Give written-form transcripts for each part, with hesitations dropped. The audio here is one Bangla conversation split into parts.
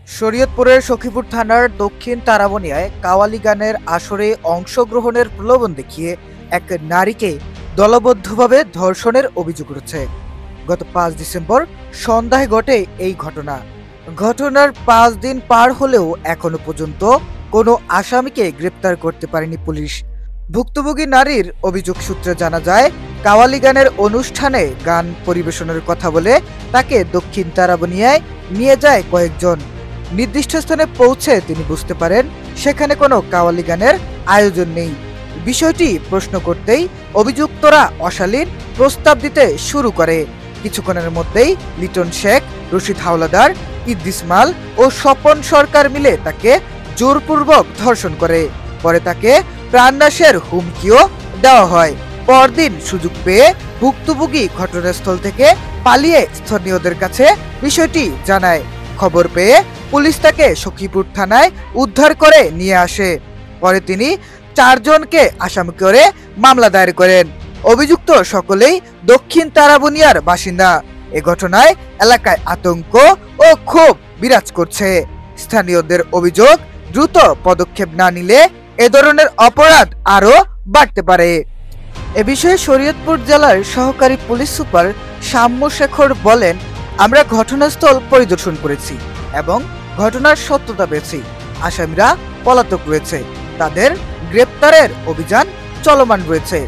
শরীয়তপুরের সখীপুর থানার দক্ষিণ তারাবনিয়ায় কাওয়ালি গানের আসরে অংশগ্রহণের প্রলোভন দেখিয়ে এক নারীকে দলবদ্ধভাবে ধর্ষণের অভিযোগ উঠেছে। গত ৫ ডিসেম্বর সন্ধ্যায় ঘটে এই ঘটনা। ঘটনার ৫ দিন পার হলেও এখনো পর্যন্ত কোনো আসামিকে গ্রেপ্তার করতে পারেনি পুলিশ। ভুক্তভোগী নারীর অভিযোগ সূত্রে জানা যায়, কাওয়ালি গানের অনুষ্ঠানে গান পরিবেশনের কথা বলে তাকে দক্ষিণ তারাবনিয়ায় নিয়ে যায় কয়েকজন। নির্দিষ্ট স্থানে পৌঁছে তিনি বুঝতে পারেন সেখানে কোনো কাওয়ালি গানের আয়োজন নেই। বিষয়টি প্রশ্ন করতেই অভিযুক্তরা অশালীন প্রস্তাব দিতে শুরু করে। কিছুক্ষণের মধ্যেই লিটন শেখ, রশিদ হাওলাদার, ইদ্রিস মাল ও স্বপন সরকার মিলে তাকে জোরপূর্বক ধর্ষণ করে। পরে তাকে প্রাণনাশের হুমকিও দেওয়া হয়। পরদিন সুযোগ পেয়ে ভুক্তভোগী ঘটনাস্থল থেকে পালিয়ে স্থানীয়দের কাছে বিষয়টি জানায়। খবর পেয়ে পুলিশ তাকে সখীপুর থানায় উদ্ধার করে নিয়ে আসে। পরে তিনি ৪ জনকে আসামি করে মামলা দায়ের করেন। অভিযুক্ত সকলেই দক্ষিণ তারাবনিয়ার বাসিন্দা। এ ঘটনায় এলাকায় আতঙ্ক ও ক্ষোভ বিরাজ করছে। স্থানীয়দের অভিযোগ, দ্রুত পদক্ষেপ না নিলে এ ধরনের অপরাধ আরও বাড়তে পারে। এ বিষয়ে শরীয়তপুর জেলার সহকারী পুলিশ সুপার সাম্য শেখর বলেন, আমরা ঘটনাস্থল পরিদর্শন করেছি এবং ঘটনার সত্যতা পেয়েছি। আসামিরা পলাতক রয়েছে, তাদের গ্রেপ্তারের অভিযান চলমান রয়েছে।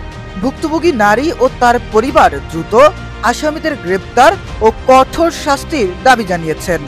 ভুক্তভোগী নারী ও তার পরিবার দ্রুত আসামিদের গ্রেপ্তার ও কঠোর শাস্তির দাবি জানিয়েছেন।